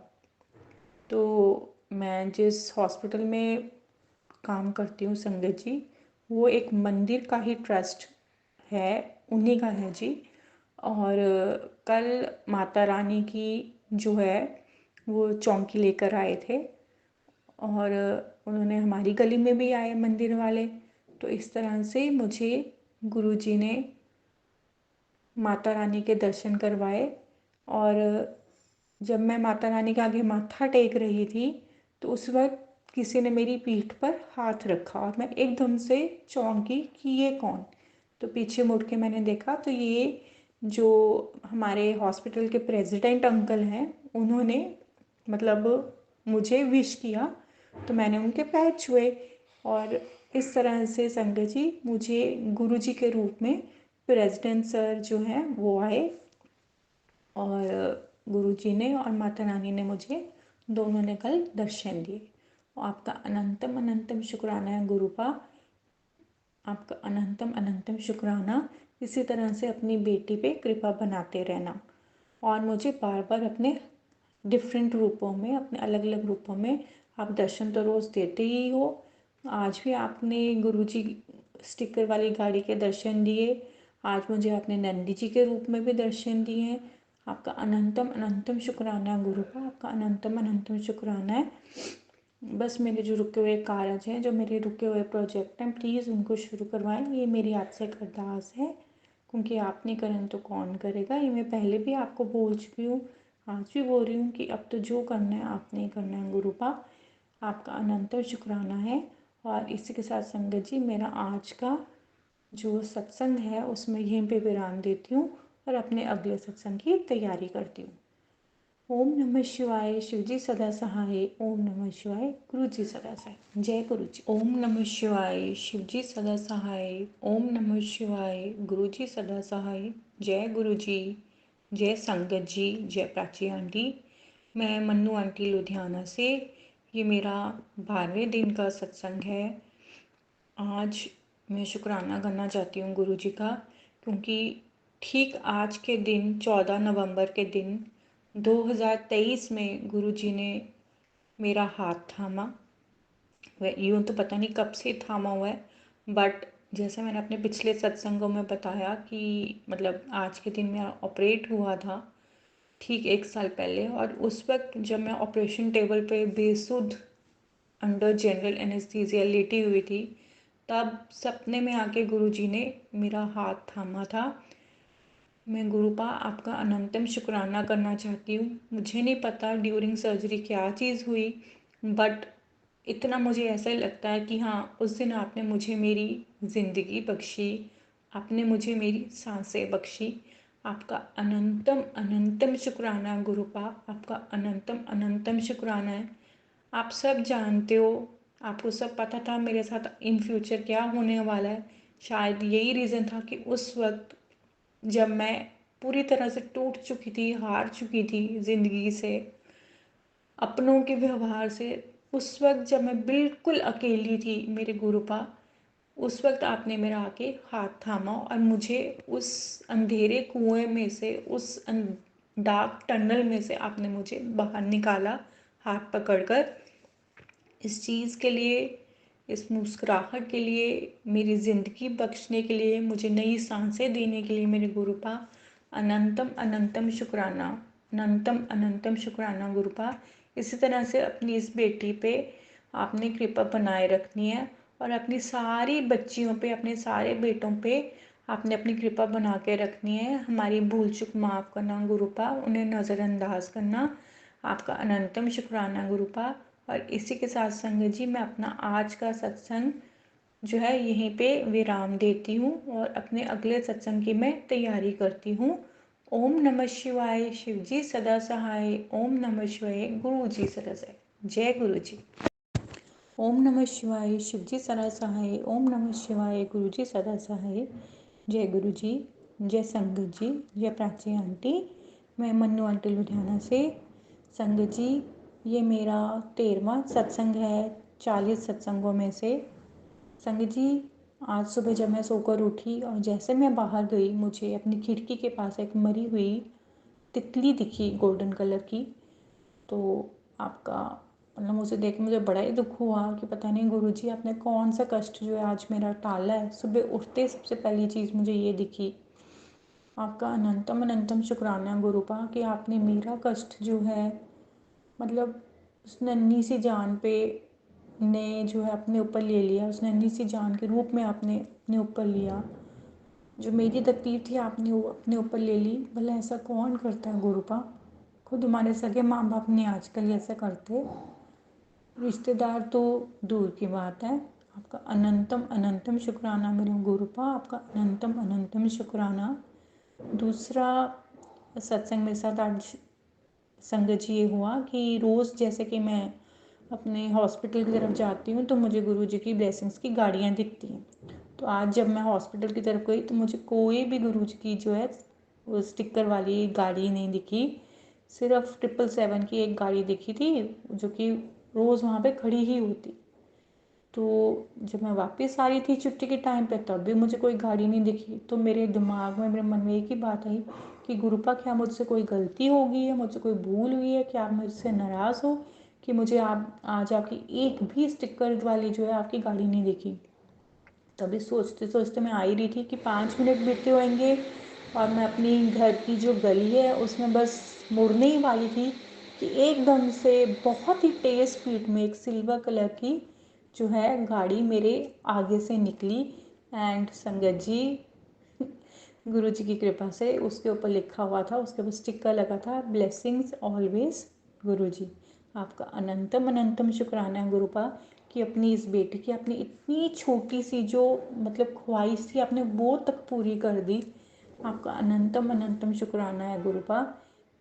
तो मैं जिस हॉस्पिटल में काम करती हूँ संगत जी, वो एक मंदिर का ही ट्रस्ट है, उन्हीं का है जी। और कल माता रानी की जो है वो चौकी लेकर आए थे और उन्होंने हमारी गली में भी आए मंदिर वाले। तो इस तरह से मुझे गुरुजी ने माता रानी के दर्शन करवाए। और जब मैं माता रानी के आगे माथा टेक रही थी तो उस वक्त किसी ने मेरी पीठ पर हाथ रखा और मैं एकदम से चौंकी कि ये कौन। तो पीछे मुड़ के मैंने देखा तो ये जो हमारे हॉस्पिटल के प्रेसिडेंट अंकल हैं, उन्होंने मतलब मुझे विश किया। तो मैंने उनके पैर छुए और इस तरह से संगत जी मुझे गुरुजी के रूप में प्रेसिडेंट सर जो हैं वो आए और गुरुजी ने और माता रानी ने मुझे दोनों ने कल दर्शन दिए। और आपका अनंतम अनंतम शुक्राना है गुरुपा, आपका अनंतम अनंतम शुक्राना। इसी तरह से अपनी बेटी पे कृपा बनाते रहना और मुझे बार बार अपने डिफरेंट रूपों में, अपने अलग अलग रूपों में आप दर्शन तो रोज़ देते ही हो। आज भी आपने गुरुजी स्टिकर वाली गाड़ी के दर्शन दिए, आज मुझे आपने नंदी जी के रूप में भी दर्शन दिए हैं। आपका अनंतम अनंतम शुक्राना है गुरु का, आपका अनंतम अनंतम शुक्राना है। बस मेरे जो रुके हुए कार्य हैं, जो मेरे रुके हुए प्रोजेक्ट हैं, प्लीज़ उनको शुरू करवाएं। ये मेरी आपसे एक अरदास है, क्योंकि आप नहीं करें तो कौन करेगा। ये मैं पहले भी आपको बोल चुकी हूँ, आज भी बोल रही हूँ कि अब तो जो करना है आपने ही करना है गुरुपा। आपका अनंत शुक्राना है। और इसी के साथ संगत जी, मेरा आज का जो सत्संग है उसमें यहीं पे विराम देती हूँ और अपने अगले सत्संग की तैयारी करती हूँ। ओम नमः शिवाय, शिव जी सदा सहाय। ओम नमः शिवाय, गुरु जी सदा सहाय। जय गुरु जी। ओम नमः शिवाय, शिव जी सदा सहाय। ओम नमः शिवाय, गुरु जी सदा सहाय। जय गुरु जी, जय संगत जी, जय प्राची आंटी। मैं मन्नू आंटी लुधियाना से। ये मेरा 12वें दिन का सत्संग है। आज मैं शुक्राना करना चाहती हूँ गुरु जी का, क्योंकि ठीक आज के दिन 14 नवंबर के दिन 2023 में गुरुजी ने मेरा हाथ थामा। वह यूँ तो पता नहीं कब से थामा हुआ है, बट जैसे मैंने अपने पिछले सत्संगों में बताया कि मतलब आज के दिन मेरा ऑपरेट हुआ था ठीक 1 साल पहले। और उस वक्त जब मैं ऑपरेशन टेबल पे बेसुध अंडर जनरल एनेस्थीसिया लेटी हुई थी, तब सपने में आके गुरुजी ने मेरा हाथ थामा था। मैं गुरुपा आपका अनंतम शुक्राना करना चाहती हूँ। मुझे नहीं पता ड्यूरिंग सर्जरी क्या चीज़ हुई, बट इतना मुझे ऐसा ही लगता है कि हाँ, उस दिन आपने मुझे मेरी ज़िंदगी बख्शी, आपने मुझे मेरी सांसें बख्शी। आपका अनंतम अनंतम शुक्राना गुरुपा, आपका अनंतम अनंतम शुक्राना है। आप सब जानते हो, आपको सब पता था मेरे साथ इन फ्यूचर क्या होने वाला है। शायद यही रीज़न था कि उस वक्त जब मैं पूरी तरह से टूट चुकी थी, हार चुकी थी ज़िंदगी से, अपनों के व्यवहार से, उस वक्त जब मैं बिल्कुल अकेली थी मेरे गुरुपा, उस वक्त आपने मेरा आके हाथ थामा और मुझे उस अंधेरे कुएं में से, उस डार्क टनल में से आपने मुझे बाहर निकाला हाथ पकड़कर। इस चीज़ के लिए, इस मुस्कुराहट के लिए, मेरी ज़िंदगी बख्शने के लिए, मुझे नई सांसें देने के लिए मेरे गुरुपा अनंतम अनंतम शुक्राना, अनंतम अनंतम शुक्राना गुरुपा। इसी तरह से अपनी इस बेटी पे आपने कृपा बनाए रखनी है और अपनी सारी बच्चियों पे, अपने सारे बेटों पे आपने अपनी कृपा बना के रखनी है। हमारी भूल चूक माफ़ करना गुरुपा, उन्हें नज़रअंदाज करना। आपका अनंतम शुक्राना गुरुपा। और इसी के साथ संगत जी, मैं अपना आज का सत्संग जो है यहीं पे विराम देती हूँ और अपने अगले सत्संग की मैं तैयारी करती हूँ। ओम नमः शिवाय, शिव जी सदा सहाय। ओम नमः शिवाय, गुरु जी सदा सहाय। जय गुरु जी। ओम नमः शिवाय, शिव जी सदा सहाय। ओम नमः शिवाय, गुरु जी सदा सहाय। जय गुरु जी, जय संगत जी, जय प्राची आंटी। मैं मन्नू आंटी लुधियाना से। संगत जी, ये मेरा 13वां सत्संग है 40 सत्संगों में से। संगत जी, आज सुबह जब मैं सोकर उठी और जैसे मैं बाहर गई, मुझे अपनी खिड़की के पास एक मरी हुई तितली दिखी गोल्डन कलर की। तो आपका मतलब मुझे देख के मुझे बड़ा ही दुख हुआ कि पता नहीं गुरुजी आपने कौन सा कष्ट जो है आज मेरा टाला है। सुबह उठते सबसे पहली चीज़ मुझे ये दिखी। आपका अनंतम अनंतम शुक्राना गुरुपा कि आपने मेरा कष्ट जो है, मतलब उस नन्ही सी जान पे ने जो है अपने ऊपर ले लिया, उस नन्ही सी जान के रूप में आपने अपने ऊपर लिया। जो मेरी तकलीफ थी आपने वो अपने ऊपर ले ली। भला ऐसा कौन करता है गुरुपा? खुद हमारे सगे माँ बाप नहीं आजकल ऐसा करते, रिश्तेदार तो दूर की बात है। आपका अनंतम अनंतम शुक्राना मेरे गुरुपा, आपका अनंतम अनंतम शुक्राना। दूसरा सत्संग मेरे साथ आज संगत जी ये हुआ कि रोज़ जैसे कि मैं अपने हॉस्पिटल की तरफ जाती हूँ तो मुझे गुरु जी की ब्लेसिंग्स की गाड़ियाँ दिखती हैं। तो आज जब मैं हॉस्पिटल की तरफ गई तो मुझे कोई भी गुरु जी की जो है वो स्टिकर वाली गाड़ी नहीं दिखी। सिर्फ 777 की एक गाड़ी दिखी थी जो कि रोज़ वहाँ पे खड़ी ही होती। तो जब मैं वापस आ रही थी छुट्टी के टाइम पे तब भी मुझे कोई गाड़ी नहीं दिखी। तो मेरे दिमाग में, मेरे मन में एक ही बात आई कि गुरुपा क्या मुझसे कोई गलती हो गई है, मुझसे कोई भूल हुई है, क्या आप मुझसे नाराज़ हो कि मुझे आप आज आपकी एक भी स्टिकर वाली जो है आपकी गाड़ी नहीं दिखी। तभी सोचते सोचते मैं आ ही रही थी कि 5 मिनट बीते होंगे और मैं अपनी घर की जो गली है उसमें बस मुड़ने ही वाली थी कि एकदम से बहुत ही तेज़ स्पीड में एक सिल्वर कलर की जो है गाड़ी मेरे आगे से निकली। एंड संगत जी, गुरु जी की कृपा से उसके ऊपर लिखा हुआ था, उसके ऊपर स्टिकर लगा था, ब्लेसिंग्स ऑलवेज गुरु जी। आपका अनंतम अनंतम शुक्राना है गुरुपा कि अपनी इस बेटी की, अपनी इतनी छोटी सी जो मतलब ख्वाहिश थी आपने वो तक पूरी कर दी। आपका अनंतम अनंतम शुक्राना है गुरुपा।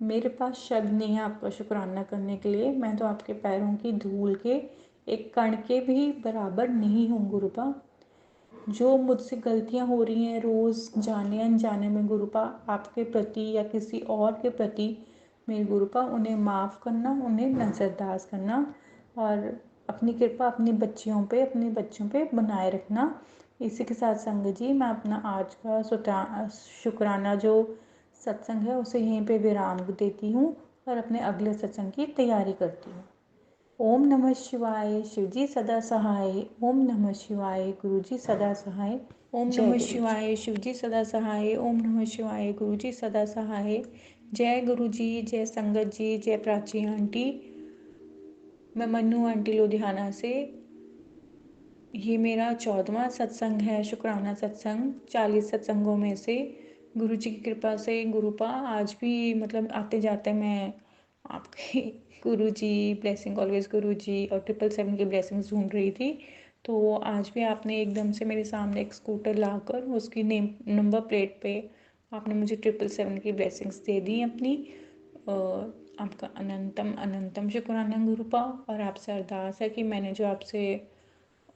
मेरे पास शब्द नहीं है आपका शुक्राना करने के लिए। मैं तो आपके पैरों की धूल के एक कण के भी बराबर नहीं हूँ गुरुपा। जो मुझसे गलतियाँ हो रही हैं रोज़ जाने अनजाने में गुरुपा आपके प्रति या किसी और के प्रति, मेरे गुरुपा उन्हें माफ़ करना, उन्हें नज़रअंदाज करना और अपनी कृपा अपनी बच्चियों पे, अपने बच्चों पे बनाए रखना। इसी के साथ संगत जी, मैं अपना आज का शुक्राना जो सत्संग है उसे यहीं पे विराम देती हूँ और अपने अगले सत्संग की तैयारी करती हूँ। ओम नमः शिवाय, शिवजी सदा सहाय। ओम नमः शिवाय, गुरुजी सदा सहाय। ओम नमः शिवाय, शिवजी सदा सहाय। ओम नमः शिवाय, गुरुजी सदा सहाय। जय गुरुजी, जय संगत जी, जय प्राची आंटी। मैं मन्नू आंटी लुधियाना से। ये मेरा 14वां सत्संग है, शुक्राना सत्संग 40 सत्संगों में से। गुरु जी की कृपा से गुरुपा आज भी मतलब आते जाते मैं आपके गुरु जी, ब्लेसिंग ऑलवेज गुरु जी और 777 की ब्लेसिंग्स ढूंढ रही थी। तो आज भी आपने एकदम से मेरे सामने एक स्कूटर लाकर उसकी नंबर प्लेट पे आपने मुझे 777 की ब्लेसिंग्स दे दी अपनी। आपका अनंतम अनंतम शुक्राना गुरुपा। और आपसे अरदास है कि मैंने जो आपसे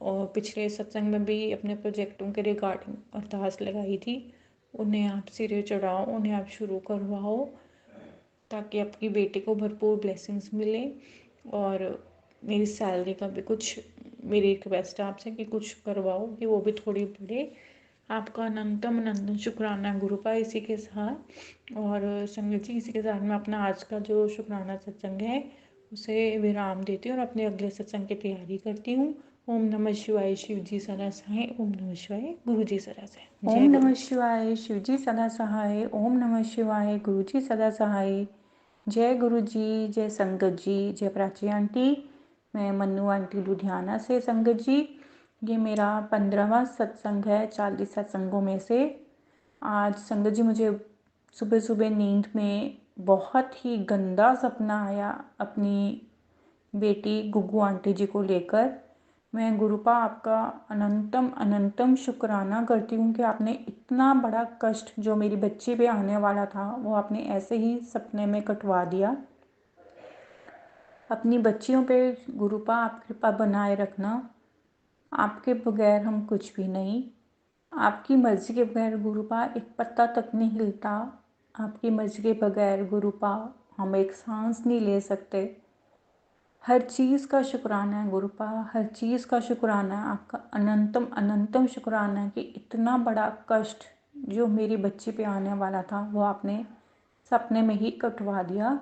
और पिछले सत्संग में भी अपने प्रोजेक्टों के रिगार्डिंग अरदास लगाई थी, उन्हें आप सिरे चढ़ाओ, उन्हें आप शुरू करवाओ, ताकि आपकी बेटी को भरपूर ब्लेसिंग्स मिले। और मेरी सैलरी का भी कुछ, मेरी रिक्वेस्ट है आपसे कि कुछ करवाओ कि वो भी थोड़ी बढ़े। आपका अनंतम अनंतम शुक्राना गुरुपा। इसी के साथ और संगत जी, इसी के साथ मैं अपना आज का जो शुक्राना सत्संग है उसे विराम देती हूँ और अपने अगले सत्संग की तैयारी करती हूँ। ओम नमः शिवाय, शिव जी सदा सहाय। ओम नमः शिवाय, गुरु जी सदा सहाय। ओम नमः शिवाय, शिव जी सदा सहाय। ओम नमः शिवाय, गुरु जी सदा सहाय। जय गुरु जी, जय संगत जी, जय प्राची आंटी। मैं मन्नू आंटी लुधियाना से। संगत जी, ये मेरा 15वां सत्संग है 40 सत्संगों में से। आज संगत जी मुझे सुबह सुबह नींद में बहुत ही गंदा सपना आया अपनी बेटी गुग्गू आंटी जी को लेकर। मैं गुरुपा आपका अनंतम अनंतम शुक्राना करती हूँ कि आपने इतना बड़ा कष्ट जो मेरी बच्ची पे आने वाला था वो आपने ऐसे ही सपने में कटवा दिया। अपनी बच्चियों पे गुरुपा आप कृपा बनाए रखना। आपके बगैर हम कुछ भी नहीं। आपकी मर्ज़ी के बगैर गुरुपा एक पत्ता तक नहीं हिलता। आपकी मर्ज़ी के बगैर गुरुपा हम एक सांस नहीं ले सकते। हर चीज़ का शुक्राना है गुरुपा, हर चीज़ का शुक्राना है। आपका अनंतम अनंतम शुक्राना है कि इतना बड़ा कष्ट जो मेरी बच्ची पे आने वाला था वो आपने सपने में ही कटवा दिया।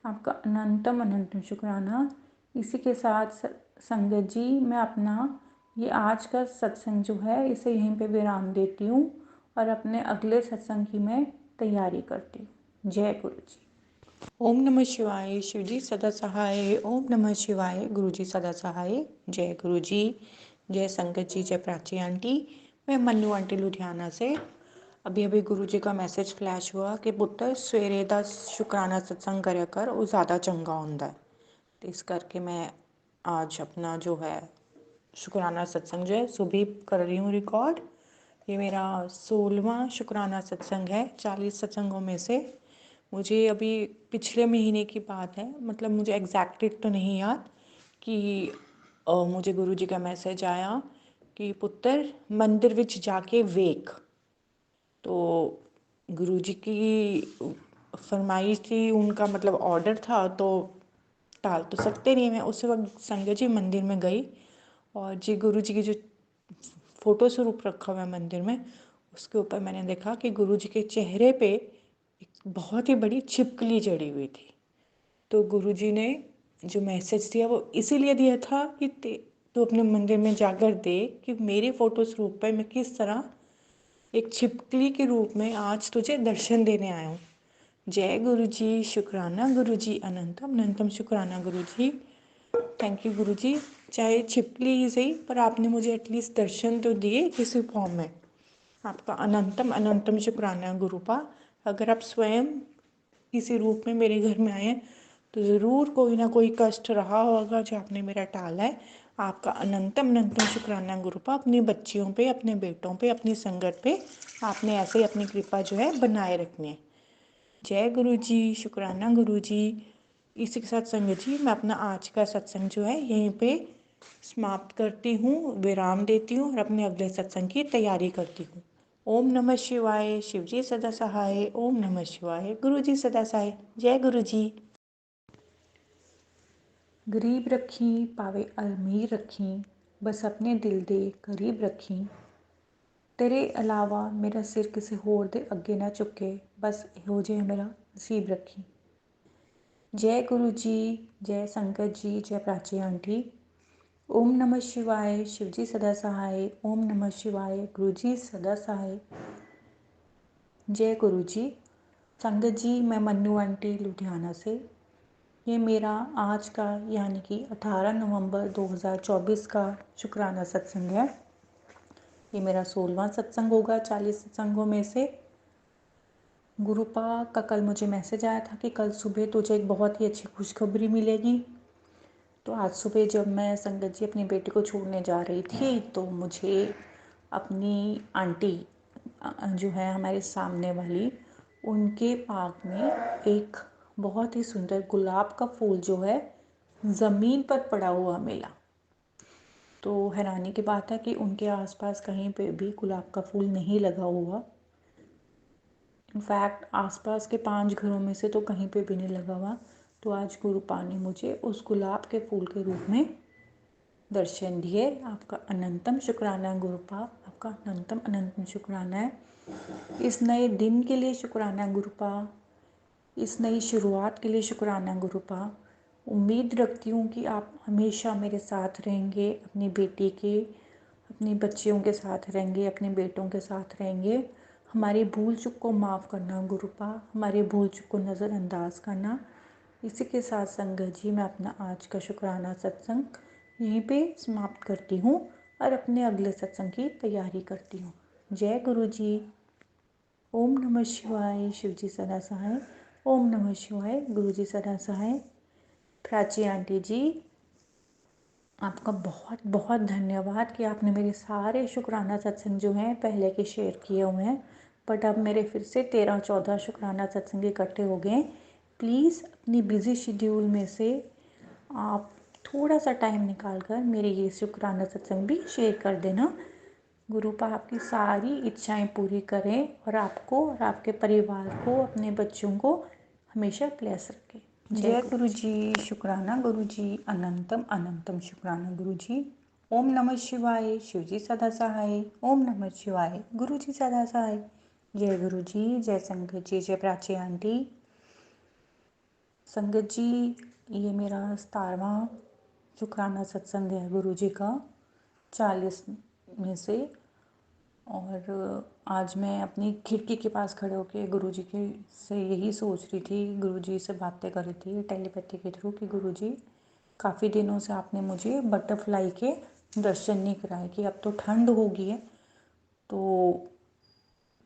आपका अनंतम अनंतम शुक्राना। इसी के साथ संगत जी, मैं अपना ये आज का सत्संग जो है इसे यहीं पे विराम देती हूँ और अपने अगले सत्संग की मैं तैयारी करती हूँ। जय गुरु जी। ओम नमः शिवाय, शिव जी सदा सहाय। ओम नमः शिवाय, गुरु जी सदा सहाय। जय गुरु जी, जय संगत जी, जय प्राची आंटी। मैं मन्नू आंटी लुधियाना से। अभी अभी गुरु जी का मैसेज फ्लैश हुआ कि पुत्र सवेरे दा शुक्राना सत्संग करया कर, वो ज़्यादा चंगा होंदा है। तो इस करके मैं आज अपना जो है शुक्राना सत्संग जो है सुबह कर रही हूँ रिकॉर्ड। ये मेरा 16वां शुक्राना सत्संग है 40 सत्संगों में से। मुझे अभी पिछले महीने की बात है, मतलब मुझे एग्जैक्ट डेट तो नहीं याद कि मुझे गुरु जी का मैसेज आया कि पुत्र मंदिर विच जाके वेख। तो गुरु जी की फरमाइश थी, उनका मतलब ऑर्डर था, तो टाल तो सकते नहीं। मैं उस वक्त संगत जी मंदिर में गई और जी गुरु जी की जो फोटो स्वरूप रखा हुआ है मंदिर में, उसके ऊपर मैंने देखा कि गुरु जी के चेहरे पे एक बहुत ही बड़ी छिपकली चढ़ी हुई थी। तो गुरु जी ने जो मैसेज दिया वो इसीलिए दिया था कि तू अपने मंदिर में जाकर देख कि मेरे फोटो स्वरूप पर मैं किस तरह एक छिपकली के रूप में आज तुझे दर्शन देने आया हूँ। जय गुरु जी, शुक्राना गुरु जी, अनंतम अनंतम शुक्राना गुरु जी। थैंक यू गुरु जी। चाहे छिपकली ही सही, पर आपने मुझे एटलीस्ट दर्शन तो दिए किसी फॉर्म में। आपका अनंतम अनंतम शुक्राना गुरुपा। अगर आप स्वयं किसी रूप में मेरे घर में आए हैं तो ज़रूर कोई ना कोई कष्ट रहा होगा जो आपने मेरा टाला है। आपका अनंतम अनंतम शुक्राना गुरुपा। अपनी बच्चियों पे, अपने बेटों पे, अपनी संगत पे आपने ऐसे ही अपनी कृपा जो है बनाए रखनी है। जय गुरु जी, शुक्राना गुरु जी। इसी के साथ संगत जी, मैं अपना आज का सत्संग जो है यहीं पे समाप्त करती हूँ, विराम देती हूँ और अपने अगले सत्संग की तैयारी करती हूँ। ओम नमः शिवाय, शिव जी सदा सहाय। ओम नमः शिवाय, गुरु जी सदा सहाय। जय गुरु जी। गरीब रखी पावे अमीर रखी, बस अपने दिल दे करीब रखी। तेरे अलावा मेरा सिर किसी होर दे अगे ना झुके, बस इहो जिहा मेरा नसीब रखी। जय गुरु जी, जय संगत जी, जय प्राची आंटी। ओम नमः शिवाय, शिव जी सदा सहाय। ओम नमः शिवाय, गुरु जी सदा सहाय। जय गुरु जी। संगत जी, मैं मन्नू आंटी लुधियाना से। ये मेरा आज का यानी कि 18 नवंबर 2024 का शुक्राना सत्संग है। ये मेरा 16वां सत्संग होगा 40 सत्संगों में से। गुरुपा का कल मुझे मैसेज आया था कि कल सुबह तुझे एक बहुत ही अच्छी खुशखबरी मिलेगी। तो आज सुबह जब मैं संगत जी अपनी बेटी को छोड़ने जा रही थी तो मुझे अपनी आंटी जो है हमारे सामने वाली, उनके पार्क में एक बहुत ही सुंदर गुलाब का फूल जो है ज़मीन पर पड़ा हुआ मिला। तो हैरानी की बात है कि उनके आसपास कहीं पे भी गुलाब का फूल नहीं लगा हुआ। इनफैक्ट आसपास के 5 घरों में से तो कहीं पे भी नहीं लगा हुआ। तो आज गुरुपा ने मुझे उस गुलाब के फूल के रूप में दर्शन दिए। आपका अनंतम शुक्राना गुरुपा, आपका अनंतम अनंतम शुक्राना है। इस नए दिन के लिए शुक्राना गुरुपा, इस नई शुरुआत के लिए शुक्राना गुरुपा। उम्मीद रखती हूँ कि आप हमेशा मेरे साथ रहेंगे, अपनी बेटी के, अपनी बच्चियों के साथ रहेंगे, अपने बेटों के साथ रहेंगे। हमारी भूल चूक को माफ़ करना गुरुपा, हमारी भूल चूक को नज़रअंदाज करना। इसी के साथ संगत जी मैं अपना आज का शुक्राना सत्संग यहीं पे समाप्त करती हूँ और अपने अगले सत्संग की तैयारी करती हूँ। जय गुरु जी। ओम नमः शिवाय, शिव जी सदा सहाय। ओम नमः शिवाय, गुरु जी सदा सहाय। प्राची आंटी जी, आपका बहुत बहुत धन्यवाद कि आपने मेरे सारे शुक्राना सत्संग जो हैं पहले के शेयर किए हुए हैं, बट अब मेरे फिर से 13-14 शुक्राना सत्संग इकट्ठे हो गए। प्लीज़ अपनी बिज़ी शेड्यूल में से आप थोड़ा सा टाइम निकाल कर मेरे ये शुक्राना सत्संग भी शेयर कर देना। गुरुपा आपकी सारी इच्छाएं पूरी करें और आपको और आपके परिवार को, अपने बच्चों को हमेशा ब्लेस रखें। जय गुरु जी। शुक्राना गुरु जी, अनंतम अनंतम शुक्राना गुरु जी। ओम नमः शिवाय, शिव जी सदा सहाय। ओम नमः शिवाय, गुरु जी सदा सहाय। जय गुरु जी, जय संगत जी, जय प्राची आंटी। संगत जी, ये मेरा 17वां शुक्राना सत्संग है गुरु जी का 40 में से। और आज मैं अपनी खिड़की के पास खड़े होकर गुरु जी के से यही सोच रही थी, गुरु जी से बातें कर रही थी टेलीपैथी के थ्रू कि गुरु जी काफ़ी दिनों से आपने मुझे बटरफ्लाई के दर्शन नहीं कराए, कि अब तो ठंड हो गई है तो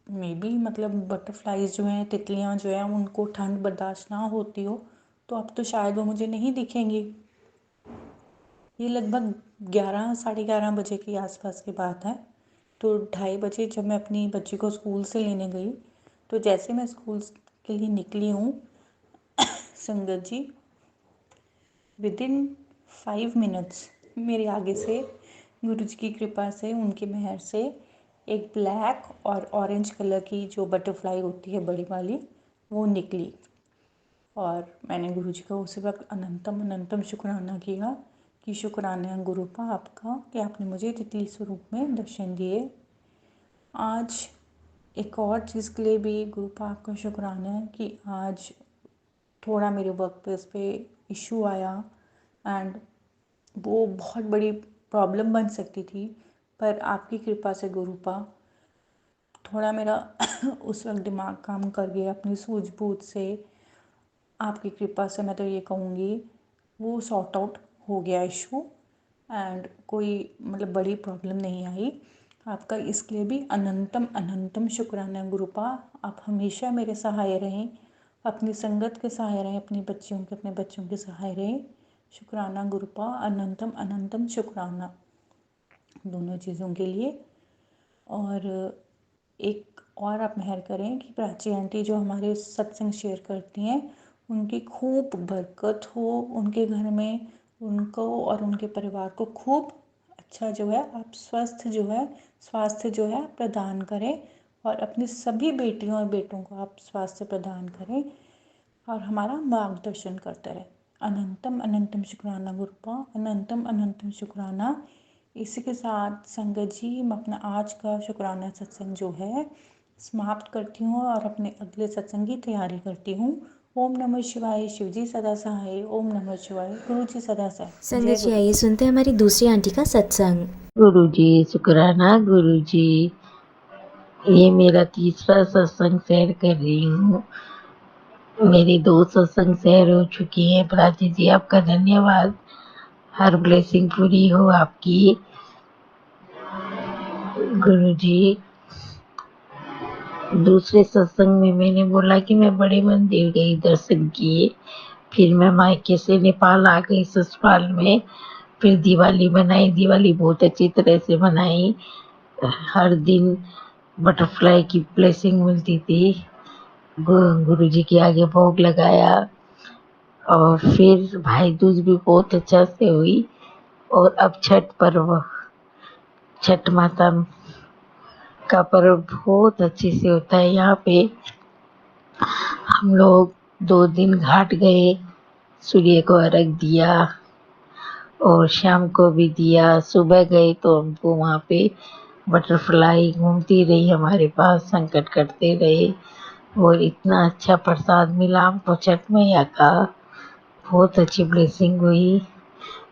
मे बी मतलब बटरफ्लाइज जो हैं, तितलियां जो हैं, उनको ठंड बर्दाश्त ना होती हो तो अब तो शायद वो मुझे नहीं दिखेंगी। ये लगभग 11-11:30 बजे के आसपास की बात है। तो 2:30 बजे जब मैं अपनी बच्ची को स्कूल से लेने गई तो जैसे मैं स्कूल के लिए निकली हूँ संगत जी, विदिन 5 मिनट्स मेरे आगे से गुरु जी की कृपा से, उनकी मेहर से एक ब्लैक और ऑरेंज कलर की जो बटरफ्लाई होती है बड़ी वाली, वो निकली। और मैंने गुरु जी का उसी वक्त अनंतम अनंतम शुक्राना किया कि शुक्राना गुरुपा आपका कि आपने मुझे तितली स्वरूप में दर्शन दिए। आज एक और चीज़ के लिए भी गुरुपा आपका शुक्राना है कि आज थोड़ा मेरे वर्क प्लेस पे इशू आया एंड वो बहुत बड़ी प्रॉब्लम बन सकती थी, पर आपकी कृपा से गुरुपा थोड़ा मेरा उस वक्त दिमाग काम कर गया अपनी सूझबूझ से। आपकी कृपा से मैं तो ये कहूँगी वो सॉर्ट आउट हो गया इशू एंड कोई मतलब बड़ी प्रॉब्लम नहीं आई। आपका इसके लिए भी अनंतम अनंतम शुक्राना गुरुपा। आप हमेशा मेरे सहाय रहें, अपनी संगत के सहाय रहें, अपनी बच्चियों के, अपने बच्चों के सहाय रहें। शुक्राना गुरुपा, अनंतम अनंतम शुक्राना दोनों चीज़ों के लिए। और एक और आप मेहर करें कि प्राची आंटी जो हमारे सत्संग शेयर करती हैं उनकी खूब बरकत हो उनके घर में, उनको और उनके परिवार को खूब अच्छा जो है आप स्वास्थ्य जो है प्रदान करें और अपनी सभी बेटियों और बेटों को आप स्वास्थ्य प्रदान करें और हमारा मार्गदर्शन करते रहे। अनंतम अनंतम शुक्राना गुरुपा, अनंतम अनंतम शुक्राना। इसी के साथ संगत जी मैं अपना आज का शुक्राना सत्संग जो है समाप्त करती हूँ और अपने अगले सत्संग की तैयारी करती हूँ। ओम नमः शिवाय, शिव जी सदा सहाय। ओम नमः शिवाय, गुरु जी सदा सहाय। संगत जी आइए सुनते हैं हमारी दूसरी आंटी का सत्संग। गुरु जी शुक्राना गुरु जी, ये मेरा तीसरा सत्संग शेयर कर रही हूँ। मेरी 2 सत्संग शेयर हो चुकी है। प्राची जी आपका धन्यवाद। हर ब्लेसिंग पूरी हो आपकी। गुरु जी, दूसरे सत्संग में मैंने बोला कि मैं बड़े मंदिर गई दर्शन किए, फिर मैं मायके से नेपाल आ गई ससुराल में, फिर दिवाली मनाई। दिवाली बहुत अच्छी तरह से मनाई। हर दिन बटरफ्लाई की ब्लेसिंग मिलती थी। गुरु जी के आगे भोग लगाया और फिर भाई दूज भी बहुत अच्छा से हुई। और अब छठ पर्व, छठ माता का पर्व बहुत अच्छे से होता है यहाँ पे। हम लोग 2 दिन घाट गए, सूर्य को अर्घ दिया और शाम को भी दिया। सुबह गए तो हमको वहाँ पे बटरफ्लाई घूमती रही हमारे पास, संकट कटते रहे और इतना अच्छा प्रसाद मिला हमको छठ मैया का। बहुत अच्छी ब्लेसिंग हुई।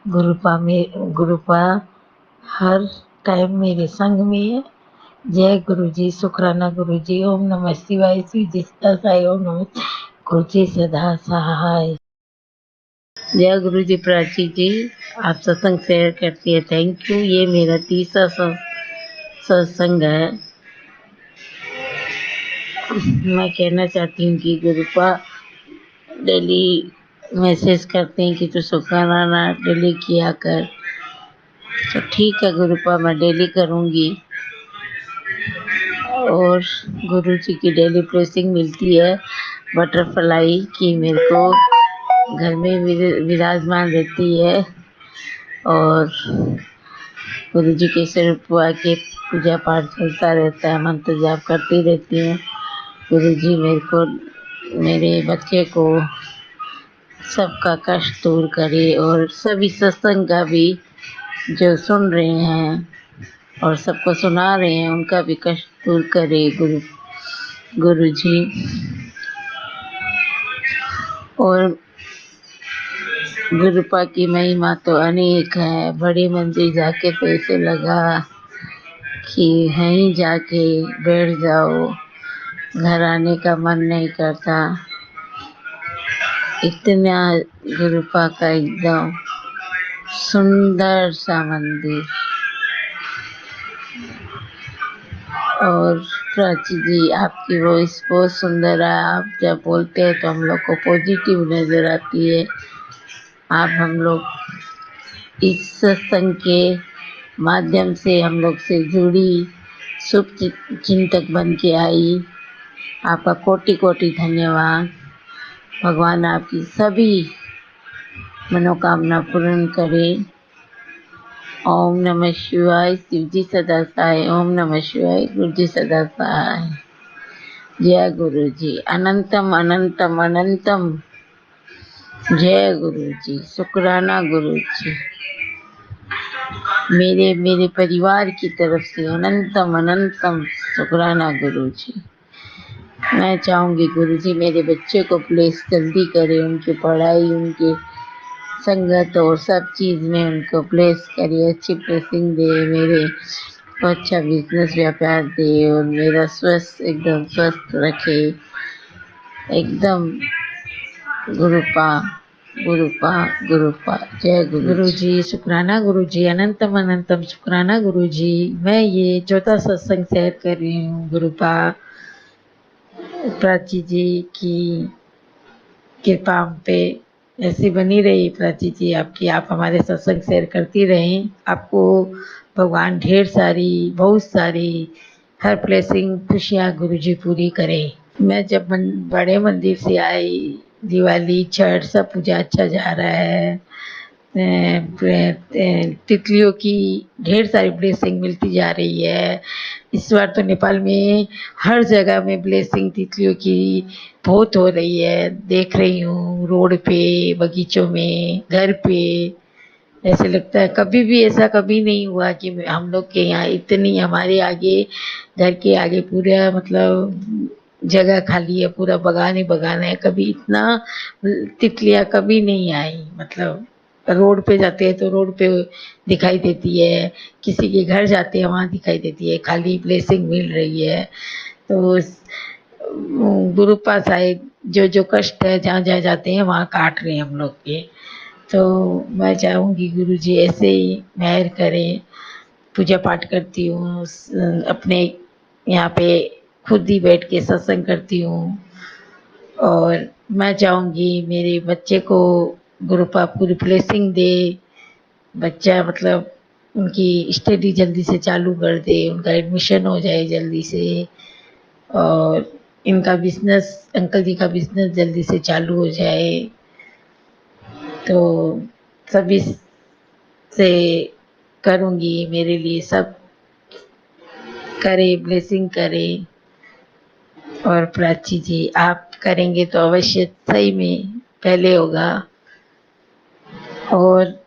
गुरुपा हर टाइम मेरे संग में है। जय गुरु जी, शुक्राना गुरु जी। ओम नमः शिवाय। श्री जी सदा साई। ओम नमः गुरु जी सदा सहाय। जय गुरु जी। प्राची जी आप सत्संग शेयर करती है, थैंक यू। ये मेरा तीसरा सत्संग है। मैं कहना चाहती हूँ कि गुरुपा डेली मैसेज करते हैं कि तू शुक्राना डेली किया कर, तो ठीक है गुरुपा, मैं डेली करूँगी। और गुरु जी की डेली ब्लेसिंग मिलती है बटरफ्लाई की, मेरे को घर में विराजमान रहती है। और गुरु जी के सिर पर के पूजा पाठ चलता रहता है, मंत्र जाप करती रहती हूँ। गुरु जी मेरे को, मेरे बच्चे को सबका कष्ट दूर करे और सभी सत्संग का भी जो सुन रहे हैं और सबको सुना रहे हैं उनका भी कष्ट दूर करे गुरु जी। और गुरुपा की महिमा तो अनेक है। बड़ी मंदिर जाके तो ऐसे लगा कि यहीं जाके बैठ जाओ, घर आने का मन नहीं करता। इतना गुरुपा का एकदम सुंदर सा मंदिर। और प्राची जी आपकी वॉइस बहुत सुंदर है। आप जब बोलते हैं तो हम लोग को पॉजिटिव नज़र आती है। आप हम लोग इस सत्संग के माध्यम से हम लोग से जुड़ी, शुभ चिंतक बन के आई। आपका कोटि कोटि धन्यवाद। भगवान आपकी सभी मनोकामना पूर्ण करे। ओम नमः शिवाय। शिव जी सदा सहाय। ओम नमः शिवाय। गुरु जी सदा सहाय। जय गुरु जी। अनंतम अनंतम अनंतम। जय गुरु जी। शुक्राना गुरु जी। मेरे परिवार की तरफ से अनंतम अनंतम शुक्राना गुरु जी। मैं चाहूँगी गुरु जी मेरे बच्चे को प्लेस जल्दी करे, उनकी पढ़ाई, उनकी संगत और सब चीज़ में उनको प्लेस करे, अच्छी ब्लेसिंग दे, मेरे को अच्छा बिजनेस व्यापार दे और मेरा एकदम स्वस्थ रखे। एकदम गुरुपा गुरुपा गुरुपा। जय गुरु जी। शुक्राना गुरु जी। अनंतम अनंतम शुक्राना गुरु जी। मैं ये चौथा सत्संग शेयर कर रही हूँ गुरुपा। प्राची जी की कृपा हम पे ऐसी बनी रही। प्राची जी आपकी, आप हमारे सत्संग शेयर करती रहें। आपको भगवान ढेर सारी, बहुत सारी हर ब्लेसिंग खुशियाँ गुरु जी पूरी करें। मैं जब बड़े मंदिर से आई, दिवाली छठ सब पूजा अच्छा जा रहा है। तितलियों की ढेर सारी ब्लेसिंग मिलती जा रही है। इस बार तो नेपाल में हर जगह में ब्लेसिंग तितलियों की बहुत हो रही है। देख रही हूँ रोड पे, बगीचों में, घर पे। ऐसे लगता है कभी भी ऐसा कभी नहीं हुआ कि हम लोग के यहाँ इतनी, हमारे आगे, घर के आगे पूरा मतलब जगह खाली है, पूरा बगान ही बगान है। कभी इतना तितलियाँ कभी नहीं आई। मतलब रोड पे जाते हैं तो रोड पे दिखाई देती है, किसी के घर जाते हैं वहाँ दिखाई देती है, खाली ब्लेसिंग मिल रही है। तो गुरुपा शायद जो जो कष्ट है जहाँ जहाँ जाते हैं वहाँ काट रहे हैं हम लोग के। तो मैं चाहूँगी गुरुजी ऐसे ही मेहर करें। पूजा पाठ करती हूँ, अपने यहाँ पे खुद ही बैठ के सत्संग करती हूँ। और मैं चाहूँगी मेरे बच्चे को गुरु पाप पूरी ब्लेसिंग दे। बच्चा मतलब उनकी स्टडी जल्दी से चालू कर दे, उनका एडमिशन हो जाए जल्दी से, और इनका बिजनेस, अंकल जी का बिजनेस जल्दी से चालू हो जाए। तो सभी से करूँगी, मेरे लिए सब करे, ब्लेसिंग करे। और प्राची जी आप करेंगे तो अवश्य सही में पहले होगा। और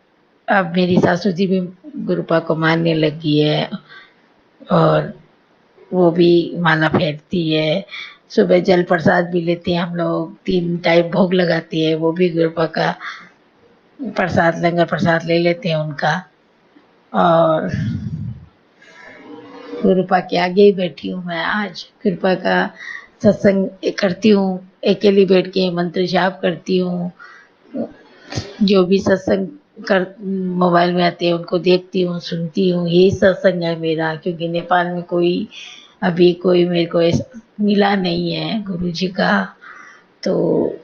अब मेरी सासू जी भी गुरुपा को मानने लगी है और वो भी माला फेरती है। सुबह जल प्रसाद भी लेते हैं हम लोग, 3 टाइम भोग लगाती है, वो भी गुरुपा का प्रसाद, लंगर प्रसाद ले लेते हैं उनका। और गुरुपा के आगे ही बैठी हूँ मैं आज। गुरुपा का सत्संग करती हूँ, अकेली बैठ के मंत्र जाप करती हूँ। जो भी सत्संग कर मोबाइल में आते हैं उनको देखती हूँ, सुनती हूँ। यही सत्संग है मेरा, क्योंकि नेपाल में अभी कोई मेरे को ऐसा मिला नहीं है गुरुजी का, तो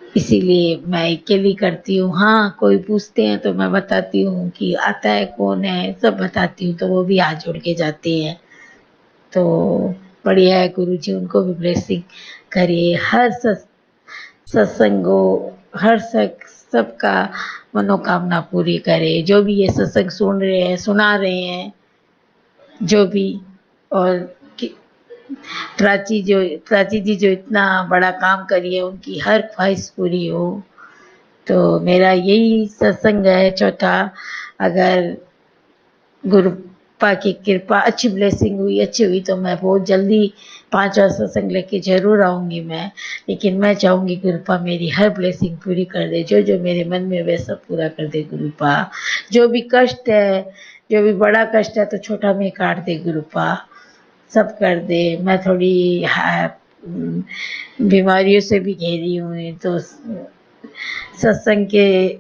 इसीलिए मैं अकेली करती हूँ। हाँ, कोई पूछते हैं तो मैं बताती हूँ कि आता है कौन है, सब बताती हूँ, तो वो भी हाथ जोड़ के जाते हैं। तो बढ़िया है, गुरुजी उनको भी ब्लेसिंग करिए। हर सत्संग हो, हर सबका मनोकामना पूरी करे। जो भी ये सत्संग सुन रहे हैं, सुना रहे हैं, जो भी, और प्राची जी जो इतना बड़ा काम करी है, उनकी हर ख्वाहिश पूरी हो। तो मेरा यही सत्संग है चौथा। अगर गुरुपा की कृपा, अच्छी ब्लेसिंग हुई, अच्छी हुई, तो मैं बहुत जल्दी 5वां सत्संग लेके जरूर आऊँगी मैं। लेकिन मैं चाहूँगी गुरुपा मेरी हर ब्लेसिंग पूरी कर दे, जो जो मेरे मन में वह सब पूरा कर दे गुरुपा। जो भी कष्ट है, जो भी बड़ा कष्ट है, तो छोटा में काट दे गुरुपा, सब कर दे। मैं थोड़ी बीमारियों से भी घेरी हुई, तो सत्संग के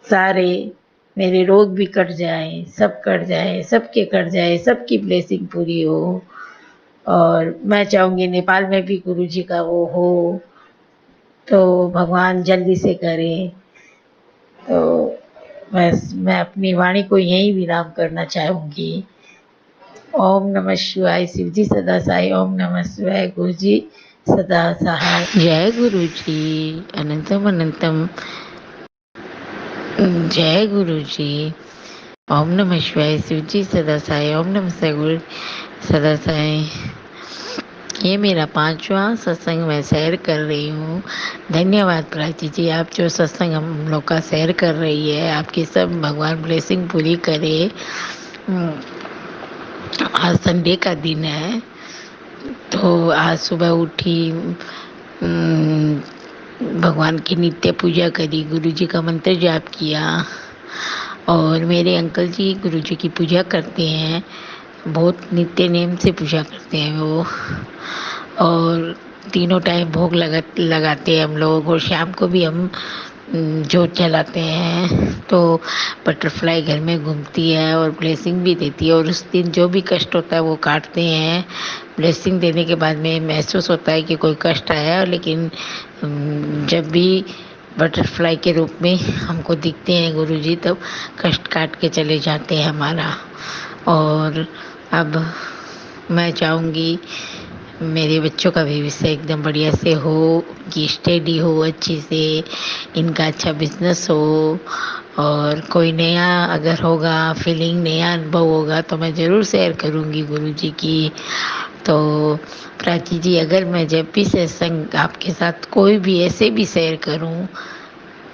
सारे मेरे रोग भी कट जाए, सब कट जाए, सबके कट जाए, सबकी ब्लेसिंग पूरी हो। और मैं चाहूँगी नेपाल में भी गुरुजी का वो हो, तो भगवान जल्दी से करे। तो बस मैं अपनी वाणी को यहीं विराम करना चाहूँगी। ओम नमः शिवाय, शिवजी सदा सहाय। ओम नमः शिवाय, गुरुजी सदा सहाय। जय गुरुजी, अनंतम अनंतम जय गुरुजी। ओम नमः शिवाय, शिवजी सदा सहाय। ओम नमः शिवाय, गुरु सदा सहाय। ये मेरा 5वां सत्संग मैं शेयर कर रही हूँ। धन्यवाद प्राची जी, आप जो सत्संग हम लोग का शेयर कर रही है, आपकी सब भगवान ब्लेसिंग पूरी करे। आज संडे का दिन है, तो आज सुबह उठी, भगवान की नित्य पूजा करी, गुरुजी का मंत्र जाप किया। और मेरे अंकल जी गुरुजी की पूजा करते हैं, बहुत नित्य नेम से पूजा करते हैं वो। और तीनों टाइम भोग लगाते हैं हम लोग। और शाम को भी हम जोत जलाते हैं, तो बटरफ्लाई घर में घूमती है और ब्लेसिंग भी देती है। और उस दिन जो भी कष्ट होता है वो काटते हैं। ब्लेसिंग देने के बाद में महसूस होता है कि कोई कष्ट आया, लेकिन जब भी बटरफ्लाई के रूप में हमको दिखते हैं गुरुजी, तब कष्ट काट के चले जाते हैं हमारा। और अब मैं चाहूँगी मेरे बच्चों का भविष्य एकदम बढ़िया से हो, कि स्टडी हो अच्छी से, इनका अच्छा बिजनेस हो। और कोई नया अगर होगा फीलिंग, नया अनुभव होगा, तो मैं ज़रूर शेयर करूँगी गुरुजी की। तो प्राची जी, अगर मैं जब भी सत्संग आपके साथ कोई भी ऐसे भी शेयर करूँ,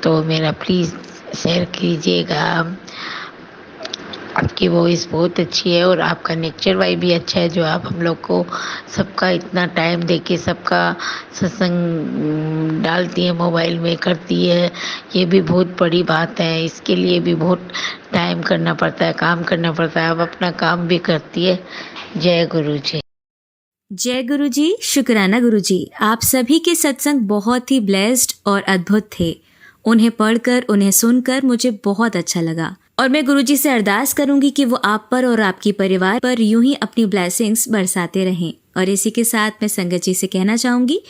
तो मेरा प्लीज़ शेयर कीजिएगा। आपकी वॉइस बहुत अच्छी है और आपका नेचर वाइज भी अच्छा है, जो आप हम लोग को सबका इतना टाइम देके सबका सत्संग डालती है, मोबाइल में करती है। ये भी बहुत बड़ी बात है, इसके लिए भी बहुत टाइम करना पड़ता है, काम करना पड़ता है। आप अपना काम भी करती है। जय गुरु जी। जय गुरु जी, शुक्राना गुरु जी। आप सभी के सत्संग बहुत ही ब्लेस्ड और अद्भुत थे। उन्हें पढ़कर, उन्हें सुनकर मुझे बहुत अच्छा लगा और मैं गुरु जी से अरदास करूंगी कि वो आप पर और आपके परिवार पर यूं ही अपनी ब्लेसिंग्स बरसाते रहें। और इसी के साथ मैं संगत जी से कहना चाहूंगी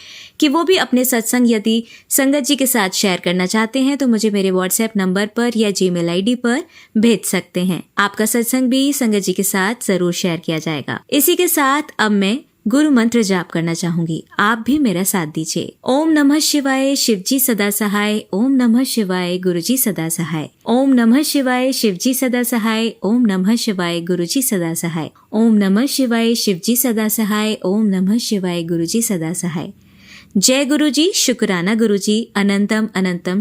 कि वो भी अपने सत्संग यदि संगत जी के साथ शेयर करना चाहते हैं तो मुझे मेरे व्हाट्सएप नंबर पर या जीमेल आईडी पर भेज सकते हैं। आपका सत्संग भी संगत जी के साथ जरूर शेयर किया जाएगा। इसी के साथ अब मैं गुरु मंत्र जाप करना चाहूंगी, आप भी मेरा साथ दीजिए। ओम नमः शिवाय, शिवजी सदा सहाय। ओम नमः शिवाय, गुरुजी सदा सहाय। ओम नमः शिवाय, शिवजी सदा सहाय। ओम नमः शिवाय, गुरुजी सदा सहाय। ओम नमः शिवाय, शिवजी सदा सहाय। ओम नमः शिवाय, गुरुजी सदा सहाय। जय गुरु जी, शुक्राना गुरु जी। अनंतम अनंतम